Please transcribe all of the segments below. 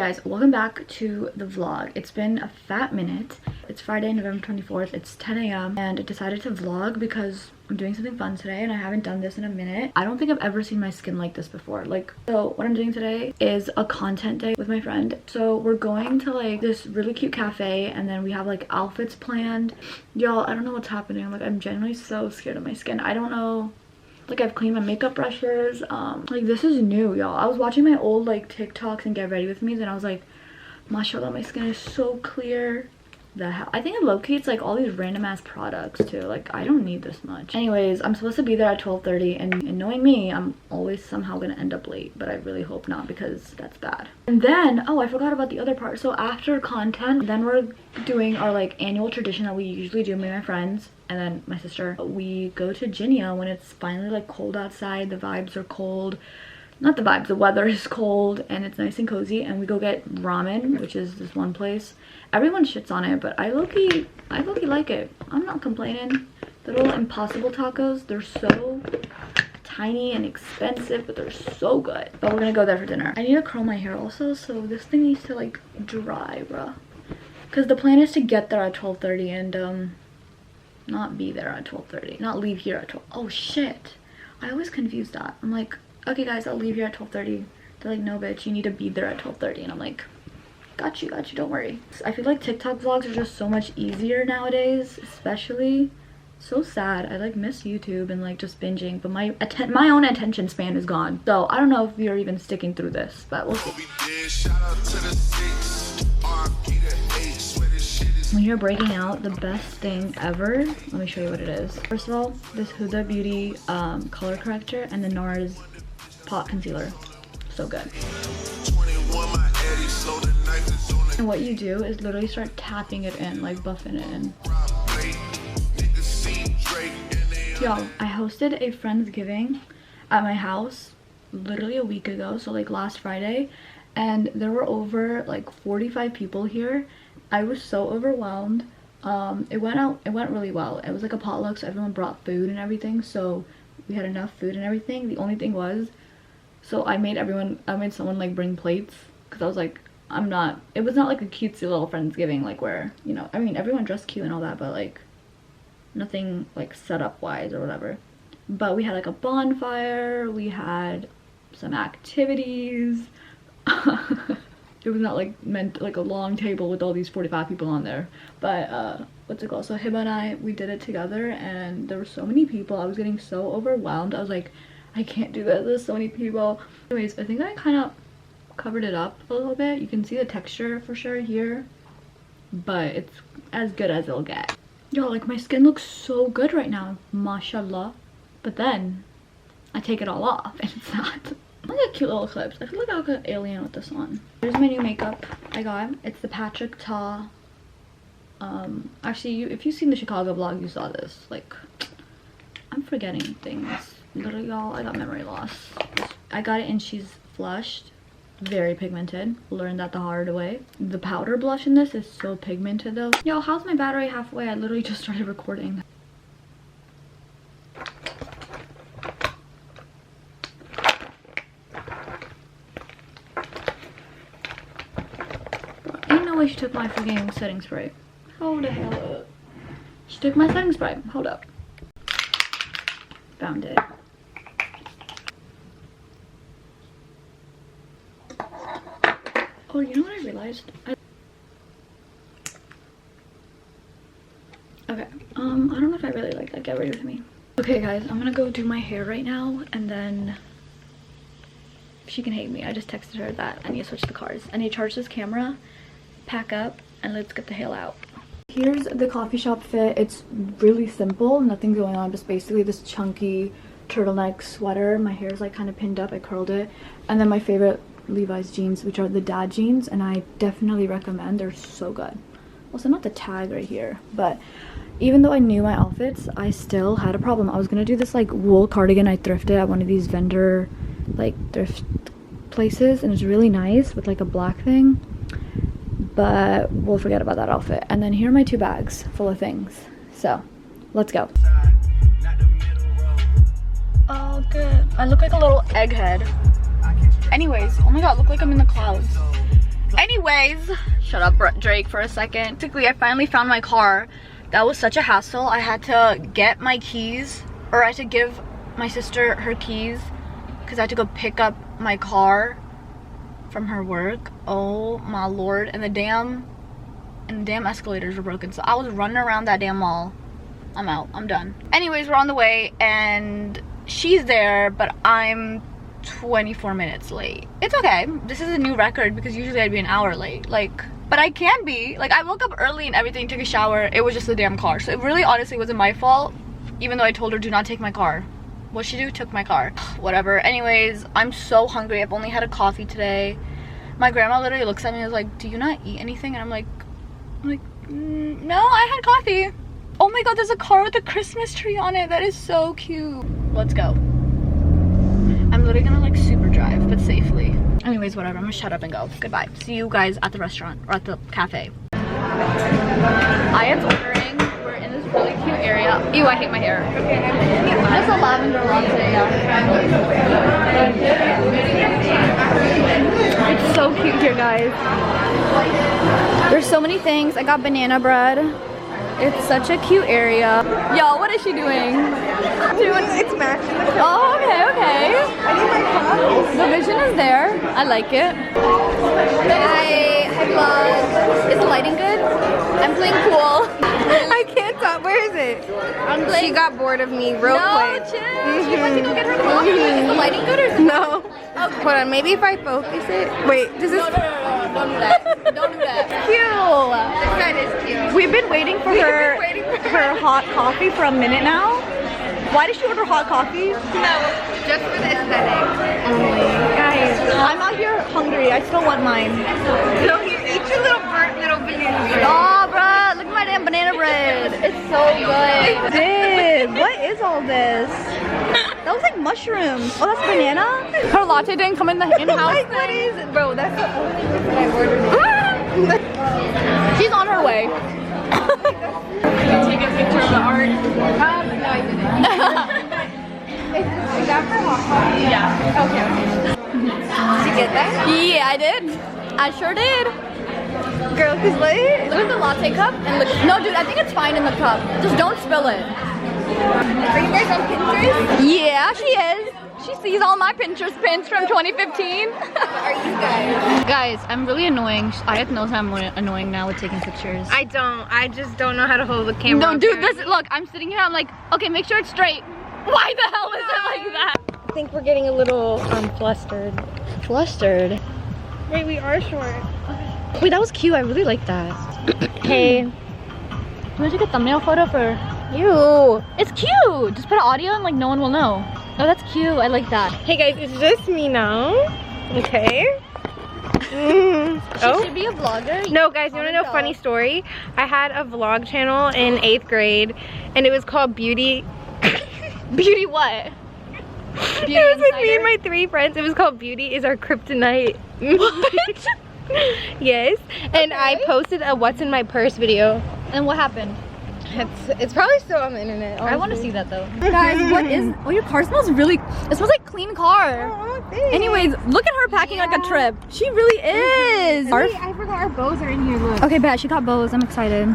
guys, welcome back to the vlog. It's been a fat minute. It's Friday, November 24th. It's 10 a.m. and I decided to vlog because I'm doing something fun today and I haven't done this in a minute. I don't think I've ever seen my skin like this before. So what I'm doing today is a content day with my friend. So we're going to like this really cute cafe and then we have like outfits planned. Y'all, I don't know what's happening. Like, I'm genuinely so scared of my skin. I don't know. Like, I've cleaned my makeup brushes. Like, this is new, y'all. I was watching my old like TikToks and Get Ready With Me, and I was like, mashallah, my skin is so clear. The hell, I think it locates like all these random ass products too. Like, I don't need this much. Anyways, I'm supposed to be there at 12:30, and knowing me, I'm always somehow gonna end up late, but I really hope not because that's bad. And then, oh, I forgot about the other part. So after content, then we're doing our like annual tradition that we usually do, me and my friends and then my sister. We go to Jinya when it's finally like cold outside. The vibes are cold. Not the vibes, the weather is cold and it's nice and cozy, and we go get ramen, which is this one place. Everyone shits on it, but I low-key like it. I'm not complaining. The little Impossible tacos, they're so tiny and expensive, but they're so good. But we're gonna go there for dinner. I need to curl my hair also, so this thing needs to like dry, bruh. Because the plan is to get there at 12:30 and not be there at 12:30. Not leave here at 12. Oh shit. I always confuse that. I'm like, okay guys, I'll leave here at 12:30. They're like, no bitch, you need to be there at 12:30. And I'm like, got you, don't worry. I feel like TikTok vlogs are just so much easier nowadays, especially. So sad. I like miss YouTube and like just binging, but my own attention span is gone. So I don't know if we are even sticking through this, but we'll see. When you're breaking out, the best thing ever, let me show you what it is. First of all, this Huda Beauty color corrector and the NARS pot concealer. So good. And what you do is literally start tapping it in, like buffing it in. Yo, I hosted a Friendsgiving at my house literally a week ago, so like last Friday, and there were over like 45 people here. I was so overwhelmed. It went really well. It was like a potluck, so everyone brought food and everything, so we had enough food and everything. The only thing was, so I made someone like bring plates, because I was like, it was not like a cutesy little Friendsgiving, like where, you know, I mean, everyone dressed cute and all that, but like nothing like setup wise or whatever. But we had like a bonfire, we had some activities. It was not like meant like a long table with all these 45 people on there, but what's it called? So Hiba and I, we did it together, and there were so many people. I was getting so overwhelmed. I was like, I can't do this, there's so many people. Anyways, I think I kind of covered it up a little bit. You can see the texture for sure here, but it's as good as it'll get. Yo, like my skin looks so good right now, mashallah. But then I take it all off and it's not. Look at cute little clips. I feel like I look like an alien with this on. Here's my new makeup I got. It's the Patrick Ta. Actually, if you've seen the Chicago vlog, you saw this. Like, I'm forgetting things. Literally, y'all, I got memory loss. I got it and she's flushed. Very pigmented. Learned that the hard way. The powder blush in this is so pigmented though. Yo, how's my battery halfway? I literally just started recording. Ain't no way she took my freaking setting spray. Hold the hell up. She took my setting spray. Hold up. Found it. Oh, you know what I realized? Okay, I don't know if I really like that. Get Ready With Me. Okay guys, I'm gonna go do my hair right now, and then she can hate me. I just texted her that I need to switch the cars. I need to charge this camera, pack up, and let's get the hell out. Here's the coffee shop fit. It's really simple, nothing going on, just basically this chunky turtleneck sweater. My hair is like kind of pinned up, I curled it, and then my favorite Levi's jeans, which are the dad jeans, and I definitely recommend. They're so good. Also, not the tag right here, but even though I knew my outfits, I still had a problem. I was gonna do this like wool cardigan I thrifted at one of these vendor like thrift places, and it's really nice with like a black thing, but we'll forget about that outfit. And then here are my 2 bags full of things, so let's go. Oh good. I look like a little egghead. Anyways, oh my god, look like I'm in the clouds. Anyways, shut up Drake for a second. Basically, I finally found my car. That was such a hassle. I had to get my keys, or I had to give my sister her keys because I had to go pick up my car from her work. Oh my lord. And the damn escalators were broken, so I was running around that damn mall. I'm out. I'm done. Anyways, we're on the way and she's there, but I'm 24 minutes late. It's okay. This is a new record because usually I'd be an hour late. Like, but I can be. Like, I woke up early and everything, took a shower. It was just the damn car. So it really honestly wasn't my fault, even though I told her do not take my car. What she do? Took my car. Whatever. Anyways, I'm so hungry. I've only had a coffee today. My grandma literally looks at me and is like, do you not eat anything? And I'm like, no, I had coffee. Oh my god, there's a car with a Christmas tree on it. That is so cute. Let's go. I'm literally gonna like super drive, but safely. Anyways, whatever. I'm gonna shut up and go. Goodbye. See you guys at the restaurant or at the cafe. Ayat's ordering. We're in this really cute area. Ew, I hate my hair. Just a lavender latte. It's so cute here, guys. There's so many things. I got banana bread. It's such a cute area. Yo, what is she doing? It's matching the color. Oh, okay, okay. I need my cup. The vision is there. I like it. Hi vlog. Is the lighting good? I'm playing pool. I can't stop. Where is it? She got bored of me real quick. No, chill. She wants to go get her coffee. Is the lighting good or is it no? Okay. Hold on, maybe if I focus it. Wait, does this? No, don't do that. Don't do that. Cute. This side is cute. We've been waiting for her hot coffee for a minute now. Why did she order hot coffee? No, just for the aesthetic only. Guys, I'm out here hungry. I still want mine. No, here, eat your little burnt little banana bread. Oh, bruh, look at my damn banana bread. It's so good. Dude, what is all this? That looks like mushrooms. Oh, that's banana? Her latte didn't come in the in-house Like, what is it? Bro, that's the only thing I ordered. She's on her way. Take a picture of the art. No, I didn't. Is that for hot coffee? Yeah. Okay. Did you get that? Yeah, I did. I sure did. Girl, cause what? Look at the latte cup and look. No, dude, I think it's fine in the cup. Just don't spill it. Are you guys on Pinterest? Yeah, she is. She sees all my Pinterest pins from 2015. Are you guys? Guys, I'm really annoying. Ayat knows I'm annoying now with taking pictures. I don't. I just don't know how to hold the camera. No, dude, this, look, I'm sitting here, I'm like, okay, make sure it's straight. Why the hell is it like that? I think we're getting a little flustered. Flustered? Wait, we are short. Wait, that was cute. I really like that. Hey, you want to take a thumbnail photo for you? It's cute. Just put audio and like no one will know. Oh, that's cute. I like that. Hey guys, it's just me now. Okay. She should be a vlogger. No, guys, you want to know a funny story? I had a vlog channel in 8th grade, and it was called Beauty. Beauty what? Beauty It was with me Insider? and my 3 friends. It was called Beauty is Our Kryptonite. What? Yes. And I posted a What's in My Purse video. And what happened? It's probably still on the internet. I want to see that though. Guys, what is? Oh, your car smells really. It smells like clean car. Oh, thanks. Anyways, look at her packing like a trip. She really is. Wait, I forgot our bows are in here. Look. Okay, bet she got bows. I'm excited.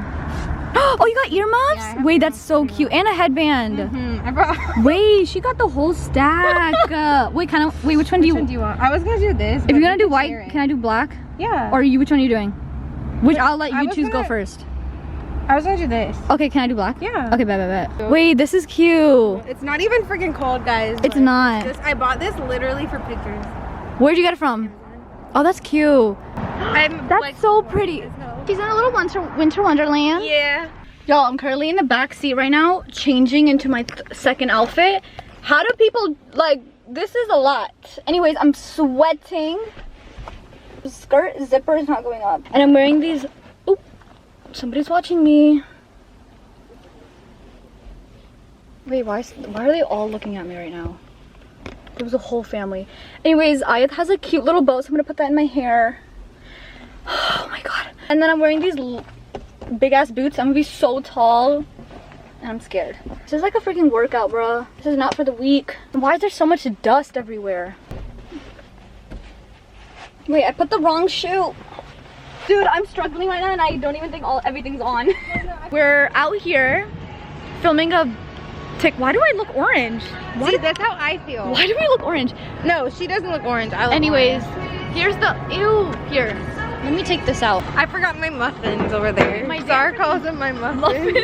Oh, you got earmuffs? Yeah, wait, that's so cute. And a headband. I brought. Wait, she got the whole stack. Wait, which one do you want? I was gonna do this. If you're gonna do white, can I do black? Yeah. Or which one are you doing? Which I'll let I you was choose go gonna- first. I was gonna do this. Okay, can I do black? Yeah. Okay, bet. Wait, this is cute. It's not even freaking cold, guys. It's Like, not. I bought this literally for pictures. Where'd you get it from? Oh, that's cute. I'm That's like, so pretty. She's in a little winter wonderland. yeah. Y'all, I'm currently in the back seat right now, changing into my second outfit. How do people, like, this is a lot. Anyways, I'm sweating. The skirt zipper is not going up. And I'm wearing these, oh, somebody's watching me. Wait, why are they all looking at me right now? There was a whole family. Anyways, Ayat has a cute little bow, so I'm gonna put that in my hair. Oh my god. And then I'm wearing these big ass boots. I'm gonna be so tall and I'm scared. This is like a freaking workout, bro. This is not for the weak. Why is there so much dust everywhere? Wait, I put the wrong shoe. Dude, I'm struggling right now and I don't even think everything's on. We're out here filming a why do I look orange? See, that's how I feel. Why do we look orange? No, she doesn't look orange. I look Anyways, orange. here's the here. Let me take this out. I forgot my muffins over there. My Zara calls them my muffins.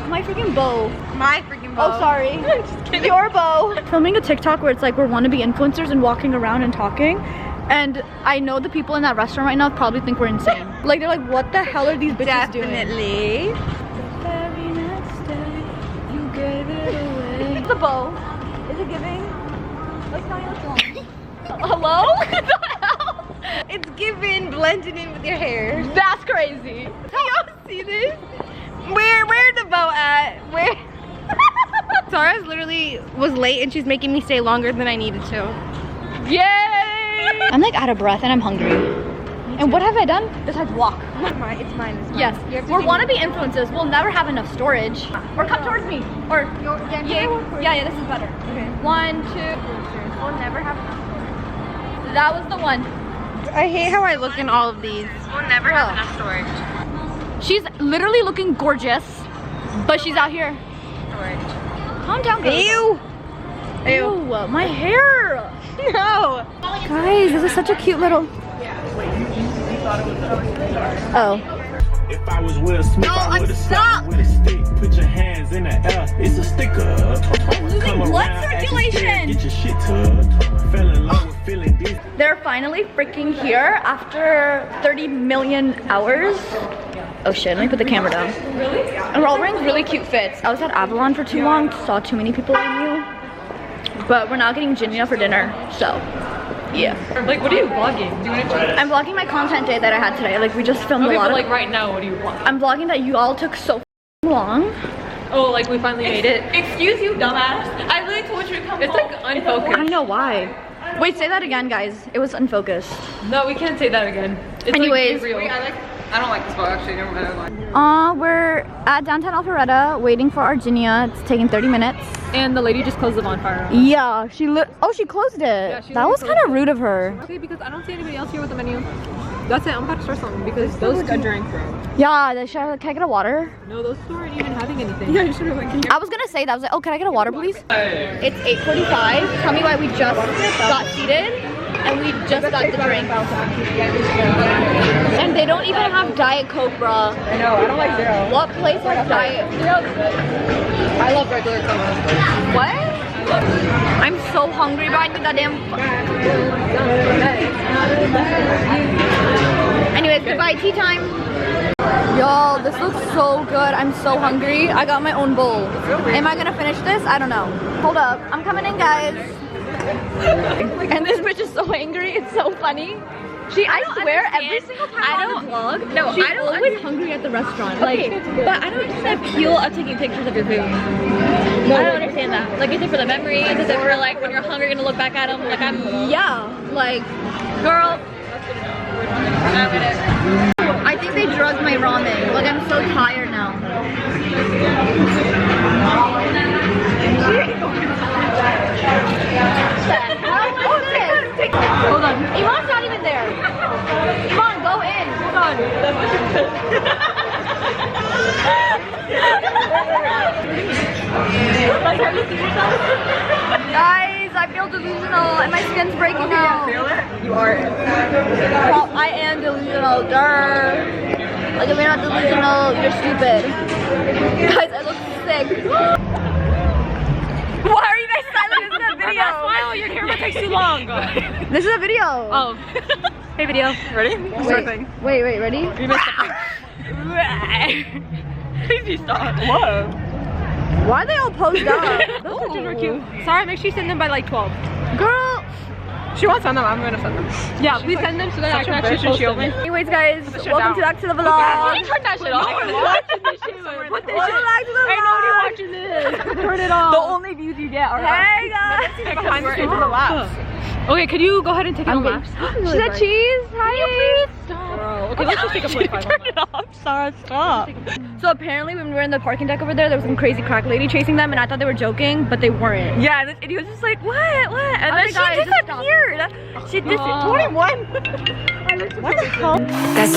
My freaking bow. My freaking bow. Oh, sorry. Just kidding. Your bow. Filming a TikTok where it's like we're wannabe influencers and walking around and talking. And I know the people in that restaurant right now probably think we're insane. Like they're like, what the hell are these bitches doing? Definitely. The very next day, you gave it away. The bow. Is it giving? Let's tell you what's going on. Hello? What the hell? It's giving blending in with your hair. That's crazy. Y'all see this? Where's the bow at? Where? Zara's literally was late and she's making me stay longer than I needed to. Yay! I'm like out of breath and I'm hungry. And what have I done besides walk? It's mine. Yes, we're wannabe influencers. We'll never have enough storage. Or come towards me. Or yeah, this is better. Okay. 1, 2. We'll never have enough storage. That was the one. I hate how I look in all of these. We'll never have enough storage. She's literally looking gorgeous, but she's out here. Storage. Calm down, girl. Ew. Ew, my hair. No. Guys, this is such a cute little. Oh. If I was Will Smith, No, I would have stop. slapped with a stick. Put your hands in the air. It's a sticker. I'm losing blood circulation. Get your shit tucked. Fell in love with feeling this. They're finally freaking here after 30 million hours. Oh shit, let me put the camera down. Really? And we're all wearing really cute fits. I was at Avalon for too long, saw too many people I knew. But we're now getting Ginia for dinner, so yeah. Like, what are you vlogging? Do you want to try? I'm vlogging my content day that I had today. Like, we just filmed a lot but of. like right now, what do you want? I'm vlogging that you all took so long. Oh, like we finally made it. Excuse you, dumbass. I really told you to come It's home. like unfocused. I know why. Wait, say that again, guys. It was unfocused. No, we can't say that again. It's Anyways. like, real. I don't like this vlog, actually. Never mind. We're at downtown Alpharetta waiting for our Ginia. It's taking 30 minutes. And the lady just closed the bonfire. Yeah, she closed it. Yeah, she that was literally kind of closed rude of her. Okay, because I don't see anybody else here with the menu. That's it. I'm about to start something because those two drink. Yeah, can I get a water? No, those two aren't even having anything. Yeah, you should have like. I was gonna say that. I was like, oh, can I get a water, please? It's 8:45. Tell me why we just got seated and we just got the drink. And they don't even have Diet Coke, bruh. I know. I don't like zero. What place has Diet? I love regular Coke. What? I'm so hungry, but I need that damn. Anyways, goodbye, tea time. Y'all, this looks so good. I'm so hungry. I got my own bowl. Am I gonna finish this? I don't know. Hold up. I'm coming in, guys. And this bitch is so angry. It's so funny. I swear, every single time on the vlog, she's always hungry at the restaurant. Like, But I don't understand the appeal of taking pictures of your food. I don't understand that. Like, is it for the memories? Is it for like when you're hungry gonna look back at them? Like yeah, like, girl. I think they drugged my ramen. Like, I'm so tired now. Hold on. Iman's not even there. Iman, go in. Hold on. Like, have you seen yourself? Guys, I feel delusional and my skin's breaking out. Feel it? You are. Well, I am delusional. Durr. Like, if you're not delusional, you're stupid. Guys, I look sick. Why are you guys silent? This is a video. Smile, your camera takes too long. This is a video. Oh. Hey, video. Ready? Start thing. Wait, ready? You missed the Please stop. Whoa. Why are they all posed up? Those pictures were cute. Sorry, make sure you send them by like 12. Girl. She won't send them, I'm gonna send them. Yeah, please send them so that I can actually post them. Anyways, guys, welcome back to the vlog. Turn that shit off. I'm watching this shit. Put this shit. Back to the vlog. I know you're watching this. Turn it off. The only views you get are Hey guys. Behind the scenes of the laps. Okay, could you go ahead and take it on laps? She said cheese. Hi. Bro, okay, let's just take a 45. Turn it off, Sarah, stop. So apparently when we were in the parking deck over there was some crazy crack lady chasing them and I thought they were joking, but they weren't. Yeah, and this idiot was just like, what? And then guys, she disappeared. She disappeared. 21. What the hell? That's